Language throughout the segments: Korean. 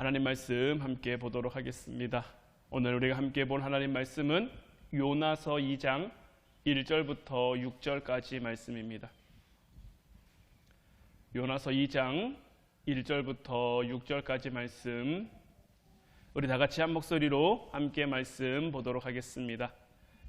하나님 말씀 함께 보도록 하겠습니다. 오늘 우리가 함께 볼 하나님 말씀은 요나서 2장 1절부터 6절까지 말씀입니다. 요나서 2장 1절부터 6절까지 말씀, 우리 다 같이 한 목소리로 함께 말씀 보도록 하겠습니다.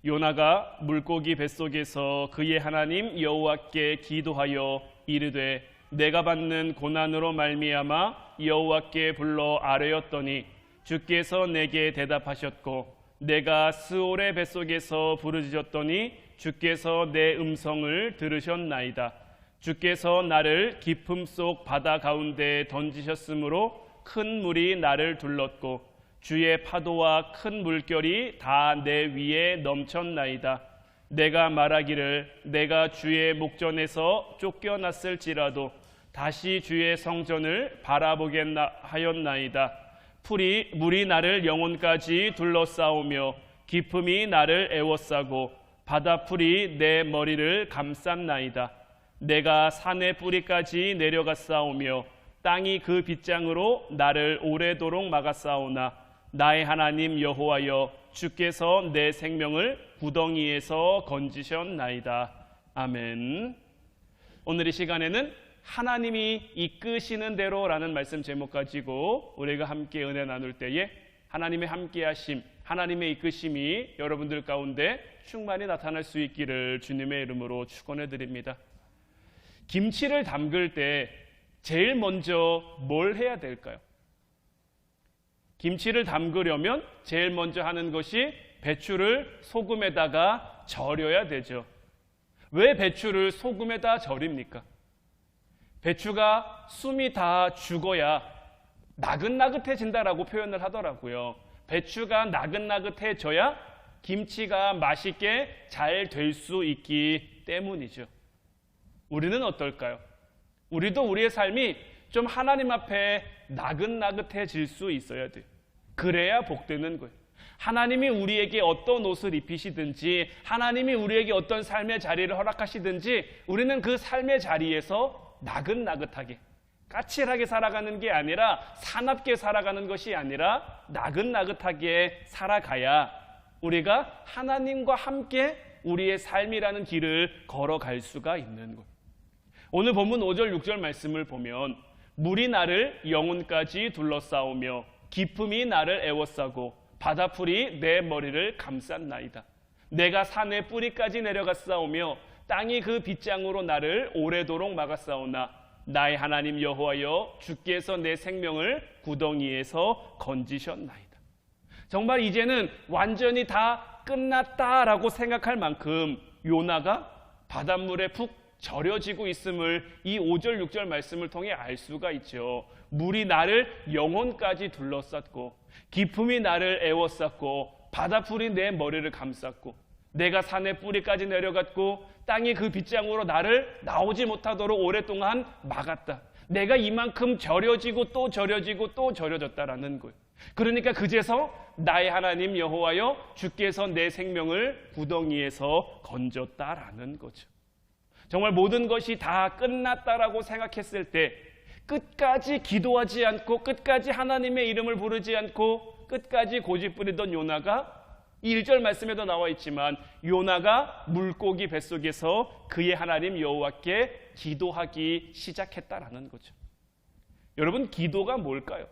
요나가 물고기 뱃속에서 그의 하나님 여호와께 기도하여 이르되 내가 받는 고난으로 말미암아 여호와께 불러 아뢰었더니 주께서 내게 대답하셨고 내가 스올의 뱃속에서 부르짖었더니 주께서 내 음성을 들으셨나이다. 주께서 나를 깊음 속 바다 가운데 던지셨으므로 큰 물이 나를 둘렀고 주의 파도와 큰 물결이 다 내 위에 넘쳤나이다. 내가 말하기를 내가 주의 목전에서 쫓겨났을지라도 다시 주의 성전을 바라보겠나 하였나이다. 물이 나를 영혼까지 둘러싸우며 깊음이 나를 애워싸고 바다풀이 내 머리를 감쌌나이다. 내가 산의 뿌리까지 내려갔사오며 땅이 그 빗장으로 나를 오래도록 막았사오나 나의 하나님 여호와여 주께서 내 생명을 구덩이에서 건지셨나이다. 아멘. 오늘 이 시간에는 하나님이 이끄시는 대로라는 말씀 제목 가지고 우리가 함께 은혜 나눌 때에 하나님의 함께하심, 하나님의 이끄심이 여러분들 가운데 충만히 나타날 수 있기를 주님의 이름으로 축원해 드립니다. 김치를 담글 때 제일 먼저 뭘 해야 될까요? 김치를 담그려면 제일 먼저 하는 것이 배추를 소금에다가 절여야 되죠. 왜 배추를 소금에다 절입니까? 배추가 숨이 다 죽어야 나긋나긋해진다라고 표현을 하더라고요. 배추가 나긋나긋해져야 김치가 맛있게 잘 될 수 있기 때문이죠. 우리는 어떨까요? 우리도 우리의 삶이 좀 하나님 앞에 나긋나긋해질 수 있어야 돼요. 그래야 복되는 거예요. 하나님이 우리에게 어떤 옷을 입히시든지 하나님이 우리에게 어떤 삶의 자리를 허락하시든지 우리는 그 삶의 자리에서 나긋나긋하게, 까칠하게 살아가는 게 아니라 사납게 살아가는 것이 아니라 나긋나긋하게 살아가야 우리가 하나님과 함께 우리의 삶이라는 길을 걸어갈 수가 있는 거예요. 오늘 본문 5절 6절 말씀을 보면 물이 나를 영혼까지 둘러싸우며 깊음이 나를 애워싸고 바다풀이 내 머리를 감쌌나이다. 내가 산의 뿌리까지 내려갔사오며 땅이 그 빗장으로 나를 오래도록 막았사오나 나의 하나님 여호와여 주께서 내 생명을 구덩이에서 건지셨나이다. 정말 이제는 완전히 다 끝났다라고 생각할 만큼 요나가 바닷물에 푹 절여지고 있음을 이 5절 6절 말씀을 통해 알 수가 있죠. 물이 나를 영혼까지 둘러쌌고 깊음이 나를 애워쌌고 바다풀이 내 머리를 감쌌고 내가 산의 뿌리까지 내려갔고 땅이 그 빗장으로 나를 나오지 못하도록 오랫동안 막았다. 내가 이만큼 절여지고 또 절여지고 또 절여졌다라는 거예요. 그러니까 그제서 나의 하나님 여호와여 주께서 내 생명을 구덩이에서 건졌다라는 거죠. 정말 모든 것이 다 끝났다라고 생각했을 때 끝까지 기도하지 않고 끝까지 하나님의 이름을 부르지 않고 끝까지 고집부리던 요나가 1절 말씀에도 나와 있지만 요나가 물고기 뱃속에서 그의 하나님 여호와께 기도하기 시작했다라는 거죠. 여러분, 기도가 뭘까요?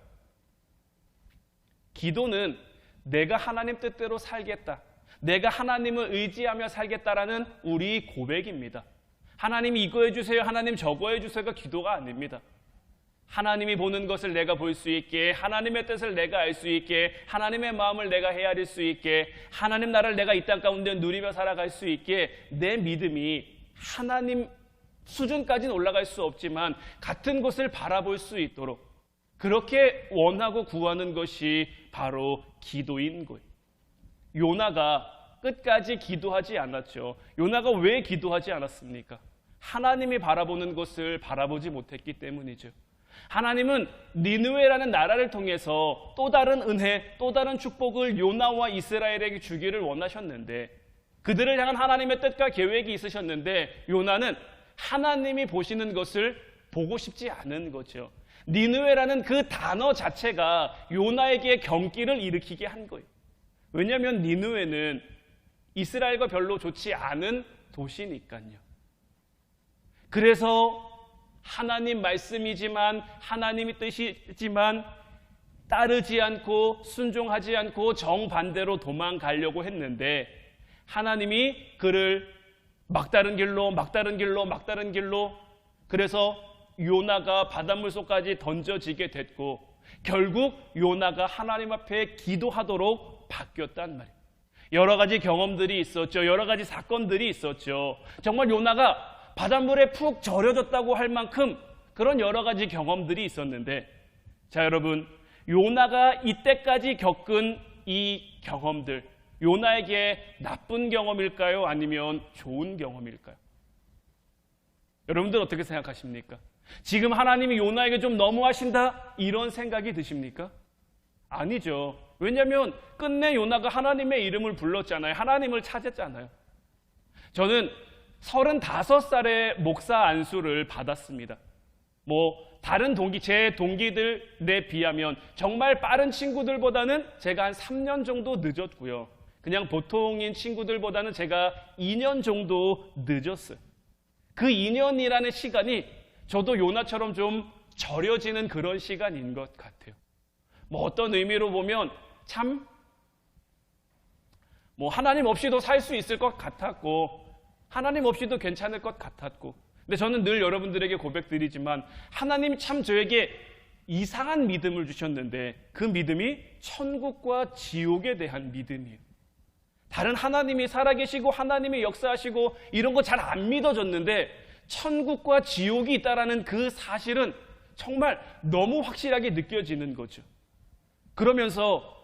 기도는 내가 하나님 뜻대로 살겠다, 내가 하나님을 의지하며 살겠다라는 우리 고백입니다. 하나님 이거 해주세요, 하나님 저거 해주세요가 기도가 아닙니다. 하나님이 보는 것을 내가 볼 수 있게, 하나님의 뜻을 내가 알 수 있게, 하나님의 마음을 내가 헤아릴 수 있게, 하나님 나라를 내가 이 땅 가운데 누리며 살아갈 수 있게 내 믿음이 하나님 수준까지는 올라갈 수 없지만 같은 곳을 바라볼 수 있도록 그렇게 원하고 구하는 것이 바로 기도인 거예요. 요나가 끝까지 기도하지 않았죠. 요나가 왜 기도하지 않았습니까? 하나님이 바라보는 것을 바라보지 못했기 때문이죠. 하나님은 니느웨라는 나라를 통해서 또 다른 은혜, 또 다른 축복을 요나와 이스라엘에게 주기를 원하셨는데 그들을 향한 하나님의 뜻과 계획이 있으셨는데 요나는 하나님이 보시는 것을 보고 싶지 않은 거죠. 니느웨라는 그 단어 자체가 요나에게 경기를 일으키게 한 거예요. 왜냐하면 니느웨는 이스라엘과 별로 좋지 않은 도시니까요. 그래서 하나님 말씀이지만 하나님의 뜻이지만 따르지 않고 순종하지 않고 정반대로 도망가려고 했는데 하나님이 그를 막다른 길로 그래서 요나가 바닷물 속까지 던져지게 됐고 결국 요나가 하나님 앞에 기도하도록 바뀌었단 말이에요. 여러 가지 경험들이 있었죠. 여러 가지 사건들이 있었죠. 정말 요나가 바닷물에 푹 절여졌다고 할 만큼 그런 여러 가지 경험들이 있었는데 자 여러분 요나가 이때까지 겪은 이 경험들 요나에게 나쁜 경험일까요? 아니면 좋은 경험일까요? 여러분들 어떻게 생각하십니까? 지금 하나님이 요나에게 좀 너무하신다? 이런 생각이 드십니까? 아니죠. 왜냐하면 끝내 요나가 하나님의 이름을 불렀잖아요. 하나님을 찾았잖아요. 저는 35살에 목사 안수를 받았습니다. 다른 제 동기들에 비하면 정말 빠른 친구들보다는 제가 한 3년 정도 늦었고요. 그냥 보통인 친구들보다는 제가 2년 정도 늦었어요. 그 2년이라는 시간이 저도 요나처럼 좀 절여지는 그런 시간인 것 같아요. 어떤 의미로 보면 참 하나님 없이도 살 수 있을 것 같았고 하나님 없이도 괜찮을 것 같았고 근데 저는 늘 여러분들에게 고백드리지만 하나님 참 저에게 이상한 믿음을 주셨는데 그 믿음이 천국과 지옥에 대한 믿음이에요. 다른 하나님이 살아계시고 하나님이 역사하시고 이런 거 잘 안 믿어졌는데 천국과 지옥이 있다라는 그 사실은 정말 너무 확실하게 느껴지는 거죠. 그러면서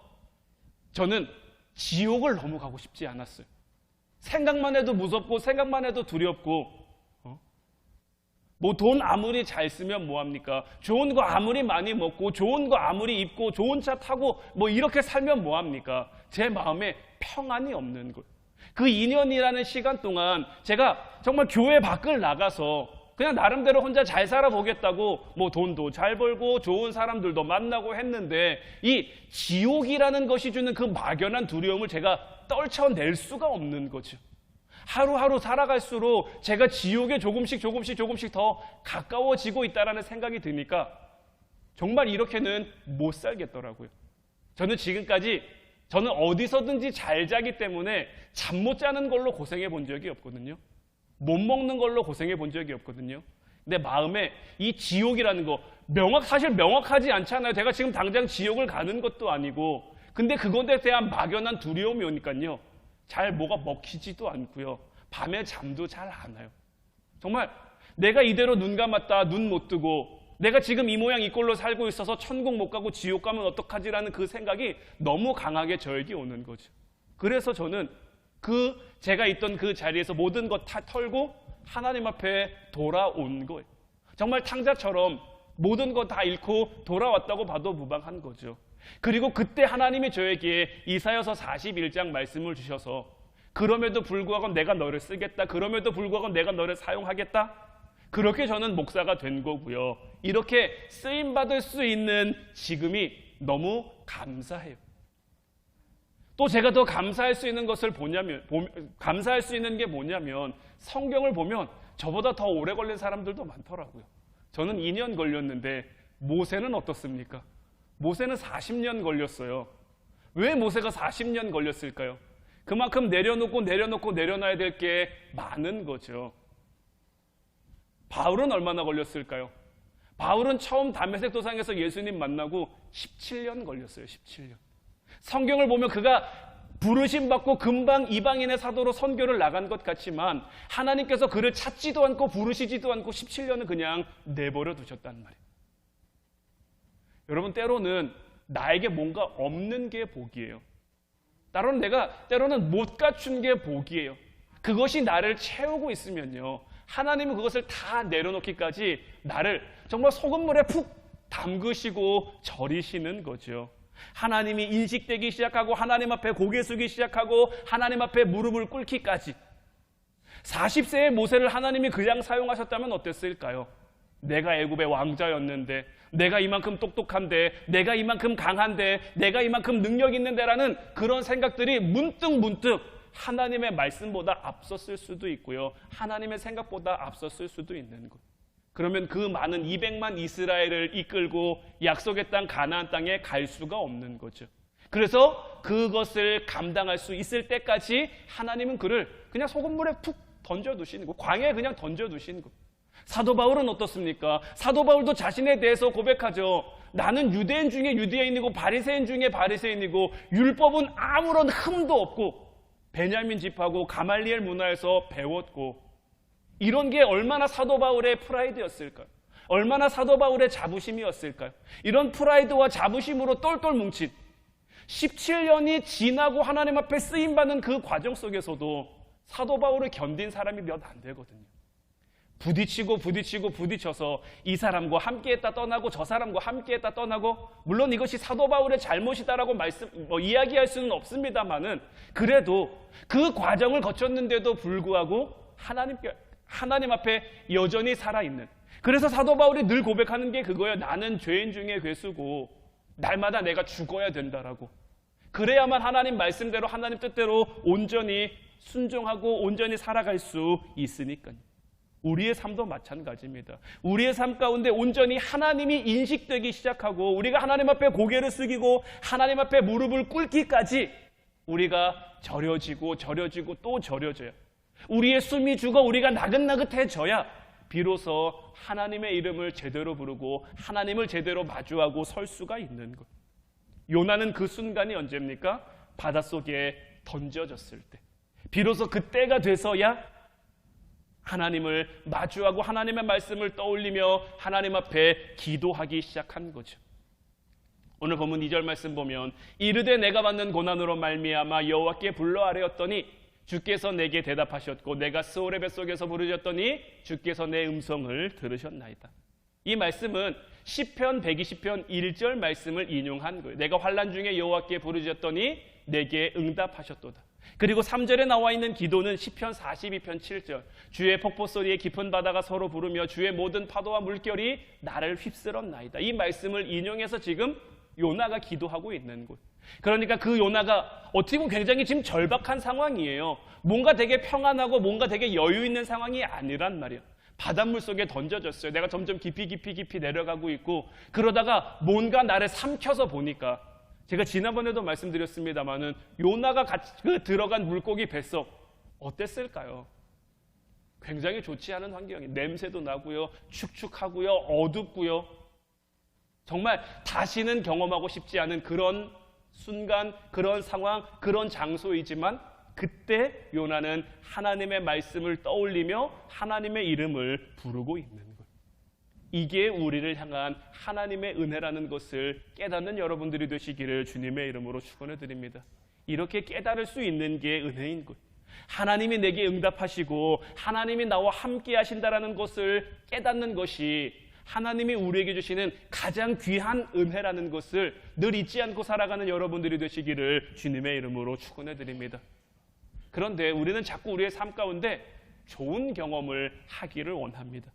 저는 지옥을 너무 가고 싶지 않았어요. 생각만 해도 무섭고 생각만 해도 두렵고 돈 아무리 잘 쓰면 뭐합니까? 좋은 거 아무리 많이 먹고 좋은 거 아무리 입고 좋은 차 타고 이렇게 살면 뭐합니까? 제 마음에 평안이 없는 거예요. 그 2년이라는 시간 동안 제가 정말 교회 밖을 나가서 그냥 나름대로 혼자 잘 살아보겠다고 돈도 잘 벌고 좋은 사람들도 만나고 했는데 이 지옥이라는 것이 주는 그 막연한 두려움을 제가 떨쳐낼 수가 없는 거죠. 하루하루 살아갈수록 제가 지옥에 조금씩 더 가까워지고 있다는 생각이 드니까 정말 이렇게는 못 살겠더라고요. 저는 어디서든지 잘 자기 때문에 잠 못 자는 걸로 고생해 본 적이 없거든요. 못 먹는 걸로 고생해 본 적이 없거든요. 내 마음에 이 지옥이라는 거 사실 명확하지 않잖아요. 내가 지금 당장 지옥을 가는 것도 아니고 근데 그것에 대한 막연한 두려움이 오니까요. 잘 뭐가 먹히지도 않고요. 밤에 잠도 잘 안 와요. 정말 내가 이대로 눈 감았다 눈 못 뜨고 내가 지금 이 모양 이 꼴로 살고 있어서 천국 못 가고 지옥 가면 어떡하지라는 그 생각이 너무 강하게 저에게 오는 거죠. 그래서 저는 제가 있던 그 자리에서 모든 것 다 털고 하나님 앞에 돌아온 거예요. 정말 탕자처럼 모든 것 다 잃고 돌아왔다고 봐도 무방한 거죠. 그리고 그때 하나님이 저에게 이사야서 41장 말씀을 주셔서 그럼에도 불구하고 내가 너를 쓰겠다. 그럼에도 불구하고 내가 너를 사용하겠다. 그렇게 저는 목사가 된 거고요. 이렇게 쓰임받을 수 있는 지금이 너무 감사해요. 또 제가 더 감사할 수 있는 감사할 수 있는 게 뭐냐면 성경을 보면 저보다 더 오래 걸린 사람들도 많더라고요. 저는 2년 걸렸는데 모세는 어떻습니까? 모세는 40년 걸렸어요. 왜 모세가 40년 걸렸을까요? 그만큼 내려놔야 될 게 많은 거죠. 바울은 얼마나 걸렸을까요? 바울은 처음 다메섹 도상에서 예수님 만나고 17년 걸렸어요. 17년. 성경을 보면 그가 부르심 받고 금방 이방인의 사도로 선교를 나간 것 같지만 하나님께서 그를 찾지도 않고 부르시지도 않고 17년을 그냥 내버려 두셨단 말이에요. 여러분 때로는 나에게 뭔가 없는 게 복이에요. 때로는 못 갖춘 게 복이에요. 그것이 나를 채우고 있으면요. 하나님은 그것을 다 내려놓기까지 나를 정말 소금물에 푹 담그시고 절이시는 거죠. 하나님이 인식되기 시작하고 하나님 앞에 고개 숙이기 시작하고 하나님 앞에 무릎을 꿇기까지 40세의 모세를 하나님이 그냥 사용하셨다면 어땠을까요? 내가 애굽의 왕자였는데, 내가 이만큼 똑똑한데, 내가 이만큼 강한데, 내가 이만큼 능력 있는데라는 그런 생각들이 문득 하나님의 말씀보다 앞섰을 수도 있고요, 하나님의 생각보다 앞섰을 수도 있는 것. 그러면 그 많은 200만 이스라엘을 이끌고 약속의 땅 가나안 땅에 갈 수가 없는 거죠. 그래서 그것을 감당할 수 있을 때까지 하나님은 그를 그냥 소금물에 푹 던져두시는 거, 광야에 그냥 던져두시는 거. 사도 바울은 어떻습니까? 사도 바울도 자신에 대해서 고백하죠. 나는 유대인 중에 유대인이고 바리새인 중에 바리새인이고 율법은 아무런 흠도 없고 베냐민 집하고 가말리엘 문화에서 배웠고, 이런 게 얼마나 사도 바울의 프라이드였을까요? 얼마나 사도 바울의 자부심이었을까요? 이런 프라이드와 자부심으로 똘똘 뭉친 17년이 지나고 하나님 앞에 쓰임받는 그 과정 속에서도 사도 바울을 견딘 사람이 몇 안 되거든요. 부딪혀서 이 사람과 함께했다 떠나고 저 사람과 함께했다 떠나고, 물론 이것이 사도 바울의 잘못이다라고 이야기할 수는 없습니다만은, 그래도 그 과정을 거쳤는데도 불구하고 하나님 앞에 여전히 살아있는, 그래서 사도 바울이 늘 고백하는 게 그거예요. 나는 죄인 중에 괴수고 날마다 내가 죽어야 된다라고. 그래야만 하나님 말씀대로 하나님 뜻대로 온전히 순종하고 온전히 살아갈 수 있으니까요. 우리의 삶도 마찬가지입니다. 우리의 삶 가운데 온전히 하나님이 인식되기 시작하고 우리가 하나님 앞에 고개를 숙이고 하나님 앞에 무릎을 꿇기까지 우리가 절여지고 또 절여져요. 우리의 숨이 죽어 우리가 나긋나긋해져야 비로소 하나님의 이름을 제대로 부르고 하나님을 제대로 마주하고 설 수가 있는 것. 요나는 그 순간이 언제입니까? 바닷속에 던져졌을 때. 비로소 그때가 돼서야 하나님을 마주하고 하나님의 말씀을 떠올리며 하나님 앞에 기도하기 시작한 거죠. 오늘 본문 2절 말씀 보면 이르되 내가 받는 고난으로 말미암아 여호와께 불러 아뢰었더니 주께서 내게 대답하셨고 내가 스올의 뱃속에서 부르짖었더니 주께서 내 음성을 들으셨나이다. 이 말씀은 시편 120편 1절 말씀을 인용한 거예요. 내가 환난 중에 여호와께 부르짖었더니 내게 응답하셨도다. 그리고 3절에 나와 있는 기도는 시편 42편 7절 주의 폭포 소리에 깊은 바다가 서로 부르며 주의 모든 파도와 물결이 나를 휩쓸었나이다. 이 말씀을 인용해서 지금 요나가 기도하고 있는 곳. 그러니까 그 요나가 어떻게 보면 굉장히 지금 절박한 상황이에요. 뭔가 되게 평안하고 뭔가 되게 여유 있는 상황이 아니란 말이에요. 바닷물 속에 던져졌어요. 내가 점점 깊이 내려가고 있고, 그러다가 뭔가 나를 삼켜서 보니까, 제가 지난번에도 말씀드렸습니다마는 요나가 들어간 물고기 뱃속 어땠을까요? 굉장히 좋지 않은 환경이, 냄새도 나고요, 축축하고요, 어둡고요, 정말 다시는 경험하고 싶지 않은 그런 순간, 그런 상황, 그런 장소이지만 그때 요나는 하나님의 말씀을 떠올리며 하나님의 이름을 부르고 있는 것. 이게 우리를 향한 하나님의 은혜라는 것을 깨닫는 여러분들이 되시기를 주님의 이름으로 축원해 드립니다. 이렇게 깨달을 수 있는 게 은혜인 것. 하나님이 내게 응답하시고 하나님이 나와 함께 하신다라는 것을 깨닫는 것이 하나님이 우리에게 주시는 가장 귀한 은혜라는 것을 늘 잊지 않고 살아가는 여러분들이 되시기를 주님의 이름으로 축원해 드립니다. 그런데 우리는 자꾸 우리의 삶 가운데 좋은 경험을 하기를 원합니다.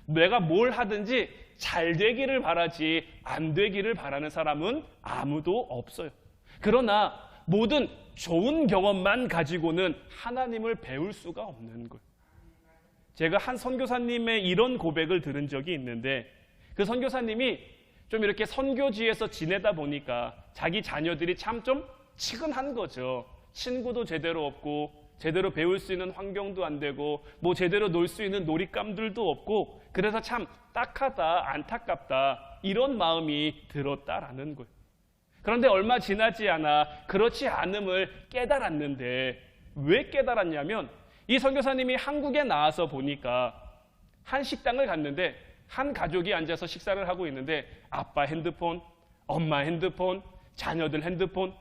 내가 뭘 하든지 잘 되기를 바라지 안 되기를 바라는 사람은 아무도 없어요. 그러나 모든 좋은 경험만 가지고는 하나님을 배울 수가 없는 거예요. 제가 한 선교사님의 이런 고백을 들은 적이 있는데, 그 선교사님이 좀 이렇게 선교지에서 지내다 보니까 자기 자녀들이 참 좀 치근한 거죠. 친구도 제대로 없고 제대로 배울 수 있는 환경도 안 되고 뭐 제대로 놀 수 있는 놀잇감들도 없고, 그래서 참 딱하다, 안타깝다, 이런 마음이 들었다라는 거예요. 그런데 얼마 지나지 않아 그렇지 않음을 깨달았는데, 왜 깨달았냐면 이 선교사님이 한국에 나와서 보니까 한 식당을 갔는데 한 가족이 앉아서 식사를 하고 있는데 아빠 핸드폰, 엄마 핸드폰, 자녀들 핸드폰,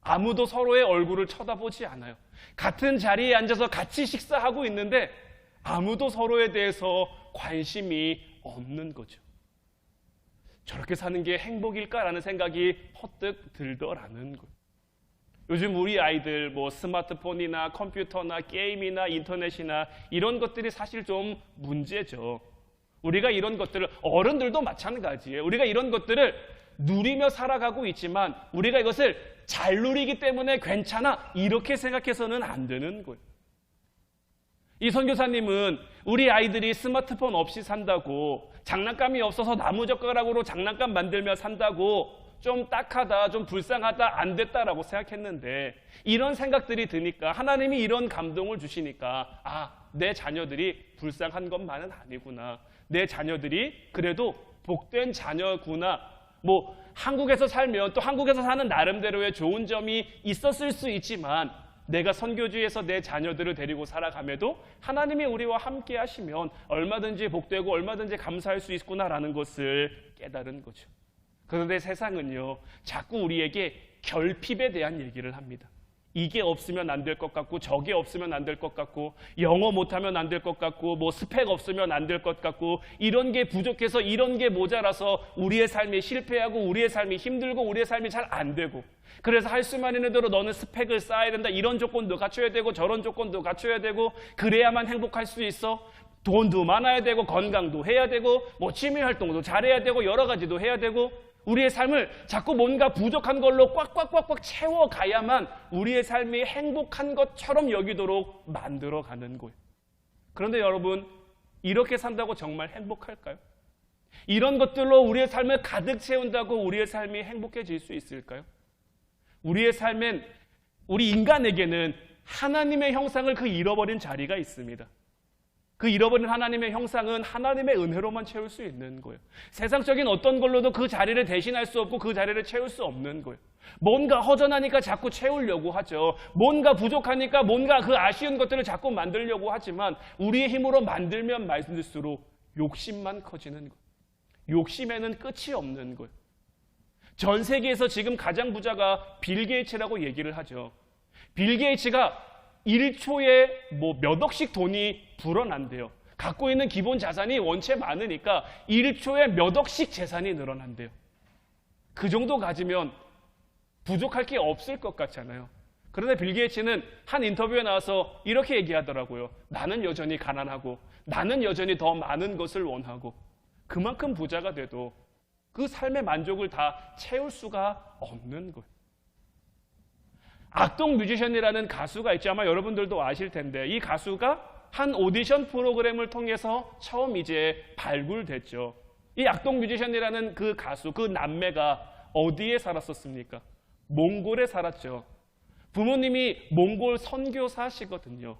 아무도 서로의 얼굴을 쳐다보지 않아요. 같은 자리에 앉아서 같이 식사하고 있는데 아무도 서로에 대해서 관심이 없는 거죠. 저렇게 사는 게 행복일까라는 생각이 퍼뜩 들더라는 거예요. 요즘 우리 아이들 뭐 스마트폰이나 컴퓨터나 게임이나 인터넷이나 이런 것들이 사실 좀 문제죠. 우리가 이런 것들을, 어른들도 마찬가지예요. 우리가 이런 것들을 누리며 살아가고 있지만 우리가 이것을 잘 누리기 때문에 괜찮아 이렇게 생각해서는 안 되는 거예요. 이 선교사님은 우리 아이들이 스마트폰 없이 산다고, 장난감이 없어서 나무젓가락으로 장난감 만들며 산다고 좀 딱하다, 좀 불쌍하다, 안 됐다라고 생각했는데 이런 생각들이 드니까, 하나님이 이런 감동을 주시니까 내 자녀들이 불쌍한 것만은 아니구나, 내 자녀들이 그래도 복된 자녀구나. 한국에서 살면 또 한국에서 사는 나름대로의 좋은 점이 있었을 수 있지만 내가 선교지에서 내 자녀들을 데리고 살아감에도 하나님이 우리와 함께 하시면 얼마든지 복되고 얼마든지 감사할 수 있구나라는 것을 깨달은 거죠. 그런데 세상은요, 자꾸 우리에게 결핍에 대한 얘기를 합니다. 이게 없으면 안 될 것 같고, 저게 없으면 안 될 것 같고, 영어 못하면 안 될 것 같고, 스펙 없으면 안 될 것 같고, 이런 게 부족해서, 이런 게 모자라서 우리의 삶이 실패하고, 우리의 삶이 힘들고, 우리의 삶이 잘 안 되고, 그래서 할 수만 있는 대로 너는 스펙을 쌓아야 된다, 이런 조건도 갖춰야 되고 저런 조건도 갖춰야 되고, 그래야만 행복할 수 있어. 돈도 많아야 되고 건강도 해야 되고 취미활동도 잘해야 되고 여러 가지도 해야 되고, 우리의 삶을 자꾸 뭔가 부족한 걸로 꽉꽉꽉꽉 채워가야만 우리의 삶이 행복한 것처럼 여기도록 만들어가는 거예요. 그런데 여러분, 이렇게 산다고 정말 행복할까요? 이런 것들로 우리의 삶을 가득 채운다고 우리의 삶이 행복해질 수 있을까요? 우리의 삶엔, 우리 인간에게는 하나님의 형상을 잃어버린 자리가 있습니다. 그 잃어버린 하나님의 형상은 하나님의 은혜로만 채울 수 있는 거예요. 세상적인 어떤 걸로도 그 자리를 대신할 수 없고 그 자리를 채울 수 없는 거예요. 뭔가 허전하니까 자꾸 채우려고 하죠. 뭔가 부족하니까 뭔가 그 아쉬운 것들을 자꾸 만들려고 하지만 우리의 힘으로 만들면 만들수록 욕심만 커지는 거예요. 욕심에는 끝이 없는 거예요. 전 세계에서 지금 가장 부자가 빌 게이츠라고 얘기를 하죠. 빌 게이츠가 1초에 몇 억씩 돈이 불어난대요. 갖고 있는 기본 자산이 원체 많으니까 1초에 몇 억씩 재산이 늘어난대요. 그 정도 가지면 부족할 게 없을 것 같잖아요. 그런데 빌 게이츠는 한 인터뷰에 나와서 이렇게 얘기하더라고요. 나는 여전히 가난하고 나는 여전히 더 많은 것을 원하고, 그만큼 부자가 돼도 그 삶의 만족을 다 채울 수가 없는 거예요. 악동 뮤지션이라는 가수가 있죠. 아마 여러분들도 아실 텐데, 이 가수가 한 오디션 프로그램을 통해서 처음 이제 발굴됐죠. 이 악동 뮤지션이라는 그 가수, 그 남매가 어디에 살았었습니까? 몽골에 살았죠. 부모님이 몽골 선교사시거든요.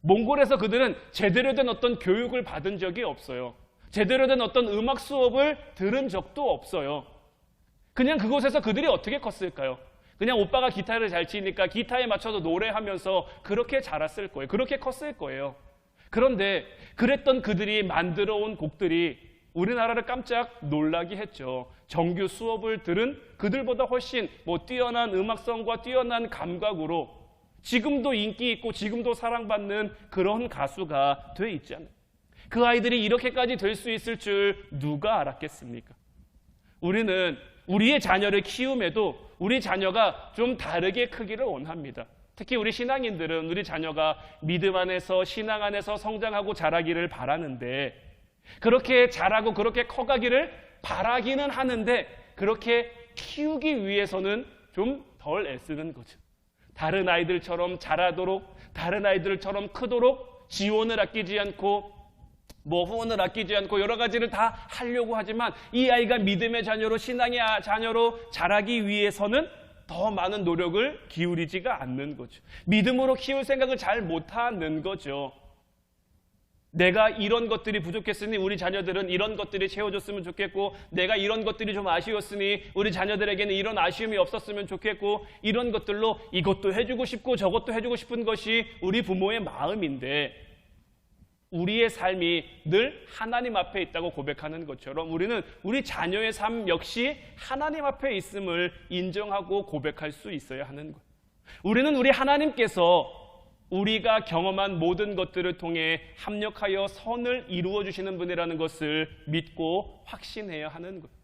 몽골에서 그들은 제대로 된 어떤 교육을 받은 적이 없어요. 제대로 된 어떤 음악 수업을 들은 적도 없어요. 그냥 그곳에서 그들이 어떻게 컸을까요? 그냥 오빠가 기타를 잘 치니까 기타에 맞춰서 노래하면서 그렇게 자랐을 거예요. 그렇게 컸을 거예요. 그런데 그랬던 그들이 만들어 온 곡들이 우리나라를 깜짝 놀라게 했죠. 정규 수업을 들은 그들보다 훨씬 뛰어난 음악성과 뛰어난 감각으로 지금도 인기 있고 지금도 사랑받는 그런 가수가 돼 있잖아요. 그 아이들이 이렇게까지 될 수 있을 줄 누가 알았겠습니까? 우리는 우리의 자녀를 키움에도 우리 자녀가 좀 다르게 크기를 원합니다. 특히 우리 신앙인들은 우리 자녀가 믿음 안에서, 신앙 안에서 성장하고 자라기를 바라는데, 그렇게 자라고 그렇게 커가기를 바라기는 하는데 그렇게 키우기 위해서는 좀 덜 애쓰는 거죠. 다른 아이들처럼 자라도록, 다른 아이들처럼 크도록 지원을 아끼지 않고 후원을 아끼지 않고 여러 가지를 다 하려고 하지만, 이 아이가 믿음의 자녀로, 신앙의 자녀로 자라기 위해서는 더 많은 노력을 기울이지가 않는 거죠. 믿음으로 키울 생각을 잘 못하는 거죠. 내가 이런 것들이 부족했으니 우리 자녀들은 이런 것들이 채워줬으면 좋겠고, 내가 이런 것들이 좀 아쉬웠으니 우리 자녀들에게는 이런 아쉬움이 없었으면 좋겠고, 이런 것들로 이것도 해주고 싶고 저것도 해주고 싶은 것이 우리 부모의 마음인데, 우리의 삶이 늘 하나님 앞에 있다고 고백하는 것처럼 우리는 우리 자녀의 삶 역시 하나님 앞에 있음을 인정하고 고백할 수 있어야 하는 거예요. 우리는 우리 하나님께서 우리가 경험한 모든 것들을 통해 합력하여 선을 이루어 주시는 분이라는 것을 믿고 확신해야 하는 거예요.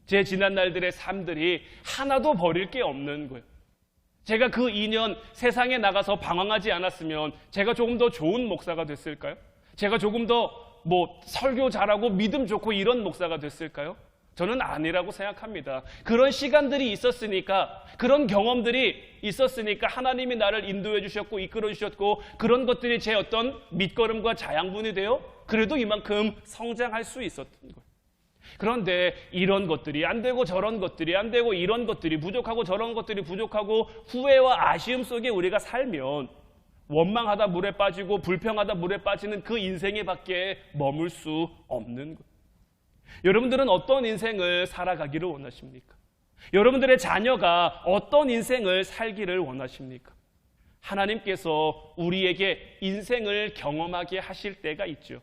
제 지난 날들의 삶들이 하나도 버릴 게 없는 거예요. 제가 그 2년 세상에 나가서 방황하지 않았으면 제가 조금 더 좋은 목사가 됐을까요? 제가 조금 더 설교 잘하고 믿음 좋고 이런 목사가 됐을까요? 저는 아니라고 생각합니다. 그런 시간들이 있었으니까, 그런 경험들이 있었으니까 하나님이 나를 인도해 주셨고 이끌어 주셨고, 그런 것들이 제 어떤 밑거름과 자양분이 되어 그래도 이만큼 성장할 수 있었던 거예요. 그런데 이런 것들이 안 되고 저런 것들이 안 되고 이런 것들이 부족하고 저런 것들이 부족하고 후회와 아쉬움 속에 우리가 살면 원망하다 물에 빠지고 불평하다 물에 빠지는 그 인생에 밖에 머물 수 없는 거예요. 여러분들은 어떤 인생을 살아가기를 원하십니까? 여러분들의 자녀가 어떤 인생을 살기를 원하십니까? 하나님께서 우리에게 인생을 경험하게 하실 때가 있죠.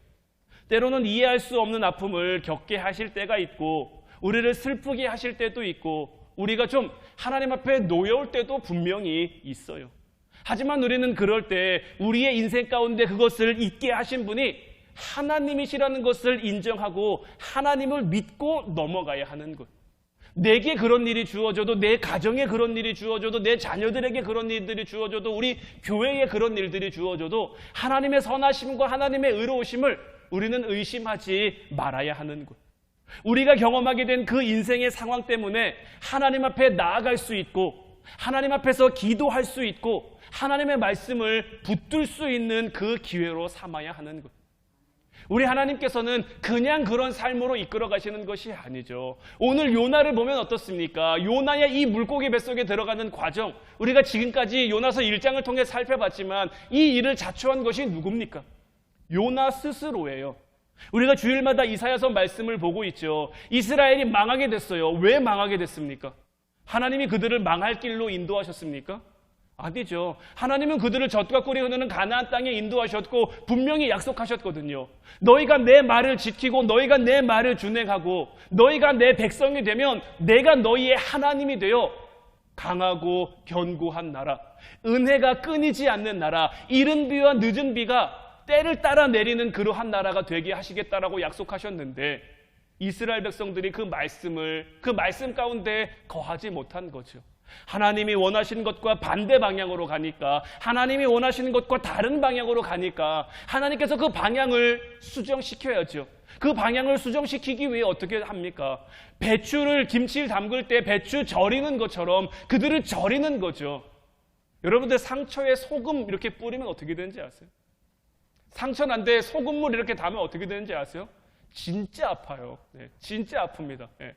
때로는 이해할 수 없는 아픔을 겪게 하실 때가 있고, 우리를 슬프게 하실 때도 있고, 우리가 좀 하나님 앞에 놓여올 때도 분명히 있어요. 하지만 우리는 그럴 때 우리의 인생 가운데 그것을 있게 하신 분이 하나님이시라는 것을 인정하고 하나님을 믿고 넘어가야 하는 것. 내게 그런 일이 주어져도, 내 가정에 그런 일이 주어져도, 내 자녀들에게 그런 일들이 주어져도, 우리 교회에 그런 일들이 주어져도 하나님의 선하심과 하나님의 의로우심을 우리는 의심하지 말아야 하는 것. 우리가 경험하게 된 그 인생의 상황 때문에 하나님 앞에 나아갈 수 있고, 하나님 앞에서 기도할 수 있고, 하나님의 말씀을 붙들 수 있는 그 기회로 삼아야 하는 것. 우리 하나님께서는 그냥 그런 삶으로 이끌어 가시는 것이 아니죠. 오늘 요나를 보면 어떻습니까? 요나의 이 물고기 뱃속에 들어가는 과정, 우리가 지금까지 요나서 1장을 통해 살펴봤지만 이 일을 자초한 것이 누굽니까? 요나 스스로예요. 우리가 주일마다 이사야서 말씀을 보고 있죠. 이스라엘이 망하게 됐어요. 왜 망하게 됐습니까? 하나님이 그들을 망할 길로 인도하셨습니까? 아니죠. 하나님은 그들을 젖과 꿀이 흐르는 가나안 땅에 인도하셨고 분명히 약속하셨거든요. 너희가 내 말을 지키고 너희가 내 말을 준행하고 너희가 내 백성이 되면 내가 너희의 하나님이 되어 강하고 견고한 나라, 은혜가 끊이지 않는 나라, 이른 비와 늦은 비가 때를 따라 내리는 그러한 나라가 되게 하시겠다라고 약속하셨는데 이스라엘 백성들이 그 말씀 가운데 거하지 못한 거죠. 하나님이 원하시는 것과 반대 방향으로 가니까, 하나님이 원하시는 것과 다른 방향으로 가니까 하나님께서 그 방향을 수정시켜야죠. 그 방향을 수정시키기 위해 어떻게 합니까? 김치를 담글 때 배추 절이는 것처럼 그들을 절이는 거죠. 여러분들 상처에 소금 이렇게 뿌리면 어떻게 되는지 아세요? 상처 난데 소금물 이렇게 담으면 어떻게 되는지 아세요? 진짜 아파요. 네, 진짜 아픕니다. 네.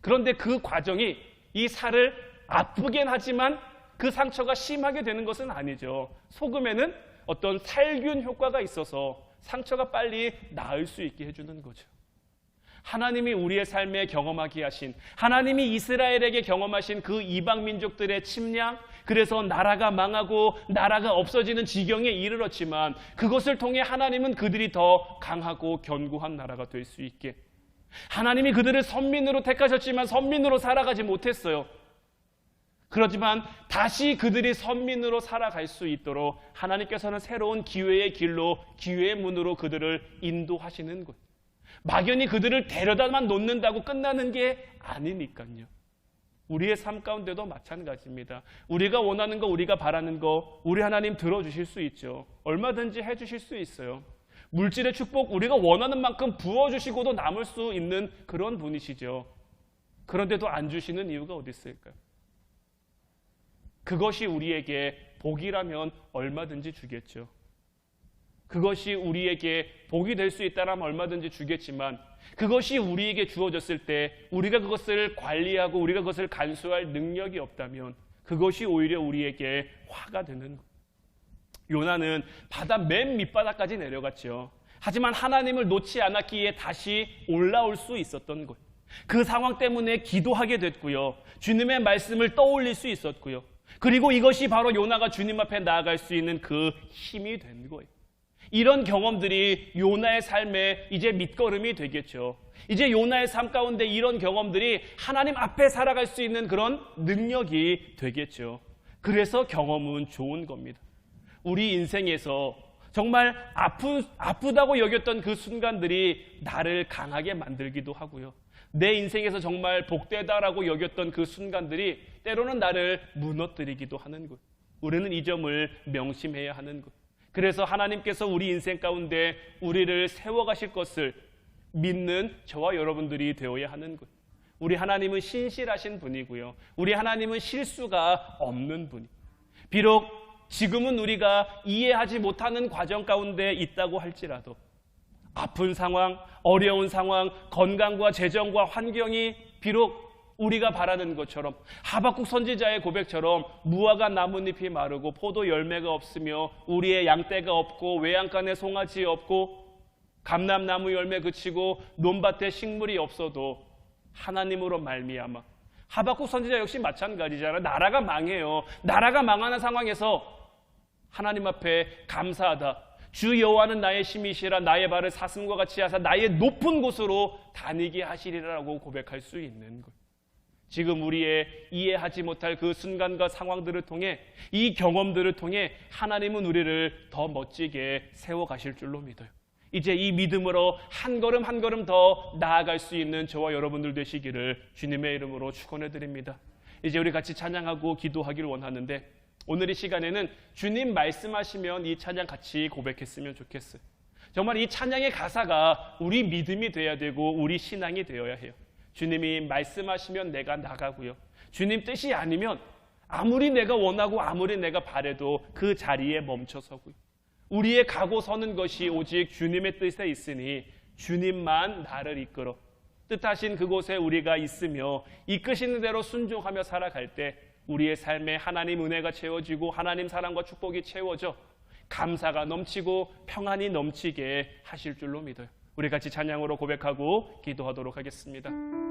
그런데 그 과정이 이 살을 아프긴 하지만 그 상처가 심하게 되는 것은 아니죠. 소금에는 어떤 살균 효과가 있어서 상처가 빨리 나을 수 있게 해주는 거죠. 하나님이 우리의 삶에 경험하게 하신, 하나님이 이스라엘에게 경험하신 그 이방 민족들의 침략, 그래서 나라가 망하고 나라가 없어지는 지경에 이르렀지만 그것을 통해 하나님은 그들이 더 강하고 견고한 나라가 될 수 있게, 하나님이 그들을 선민으로 택하셨지만 선민으로 살아가지 못했어요. 그렇지만 다시 그들이 선민으로 살아갈 수 있도록 하나님께서는 새로운 기회의 길로, 기회의 문으로 그들을 인도하시는 것. 막연히 그들을 데려다만 놓는다고 끝나는 게 아니니까요. 우리의 삶 가운데도 마찬가지입니다. 우리가 원하는 거, 우리가 바라는 거 우리 하나님 들어주실 수 있죠. 얼마든지 해주실 수 있어요. 물질의 축복 우리가 원하는 만큼 부어주시고도 남을 수 있는 그런 분이시죠. 그런데도 안 주시는 이유가 어디 있을까요? 그것이 우리에게 복이라면 얼마든지 주겠죠. 그것이 우리에게 복이 될 수 있다면 얼마든지 주겠지만 그것이 우리에게 주어졌을 때 우리가 그것을 관리하고 우리가 그것을 간수할 능력이 없다면 그것이 오히려 우리에게 화가 되는 것. 요나는 바다 맨 밑바닥까지 내려갔죠. 하지만 하나님을 놓지 않았기에 다시 올라올 수 있었던 것. 그 상황 때문에 기도하게 됐고요. 주님의 말씀을 떠올릴 수 있었고요. 그리고 이것이 바로 요나가 주님 앞에 나아갈 수 있는 그 힘이 된 거예요. 이런 경험들이 요나의 삶에 이제 밑거름이 되겠죠. 이제 요나의 삶 가운데 이런 경험들이 하나님 앞에 살아갈 수 있는 그런 능력이 되겠죠. 그래서 경험은 좋은 겁니다. 우리 인생에서 정말 아프다고 여겼던 그 순간들이 나를 강하게 만들기도 하고요. 내 인생에서 정말 복되다라고 여겼던 그 순간들이 때로는 나를 무너뜨리기도 하는 것. 우리는 이 점을 명심해야 하는 것. 그래서 하나님께서 우리 인생 가운데 우리를 세워가실 것을 믿는 저와 여러분들이 되어야 하는 거예요. 우리 하나님은 신실하신 분이고요. 우리 하나님은 실수가 없는 분이에요. 비록 지금은 우리가 이해하지 못하는 과정 가운데 있다고 할지라도 아픈 상황, 어려운 상황, 건강과 재정과 환경이 비록 우리가 바라는 것처럼 하박국 선지자의 고백처럼 무화과 나뭇잎이 마르고 포도 열매가 없으며 우리의 양떼가 없고 외양간에 송아지 없고 감람나무 열매 그치고 논밭에 식물이 없어도 하나님으로 말미암아 하박국 선지자 역시 마찬가지잖아요. 나라가 망해요. 나라가 망하는 상황에서 하나님 앞에 감사하다. 주 여호와는 나의 힘이시라 나의 발을 사슴과 같이 하사 나의 높은 곳으로 다니게 하시리라고 고백할 수 있는 거예요. 지금 우리의 이해하지 못할 그 순간과 상황들을 통해 이 경험들을 통해 하나님은 우리를 더 멋지게 세워가실 줄로 믿어요. 이제 이 믿음으로 한 걸음 한 걸음 더 나아갈 수 있는 저와 여러분들 되시기를 주님의 이름으로 축원해 드립니다. 이제 우리 같이 찬양하고 기도하기를 원하는데 오늘 이 시간에는 주님 말씀하시면 이 찬양 같이 고백했으면 좋겠어요. 정말 이 찬양의 가사가 우리 믿음이 되어야 되고 우리 신앙이 되어야 해요. 주님이 말씀하시면 내가 나가고요. 주님 뜻이 아니면 아무리 내가 원하고 아무리 내가 바래도 그 자리에 멈춰서고요. 우리의 가고 서는 것이 오직 주님의 뜻에 있으니 주님만 나를 이끌어 뜻하신 그곳에 우리가 있으며 이끄시는 대로 순종하며 살아갈 때 우리의 삶에 하나님 은혜가 채워지고 하나님 사랑과 축복이 채워져 감사가 넘치고 평안이 넘치게 하실 줄로 믿어요. 우리 같이 찬양으로 고백하고 기도하도록 하겠습니다.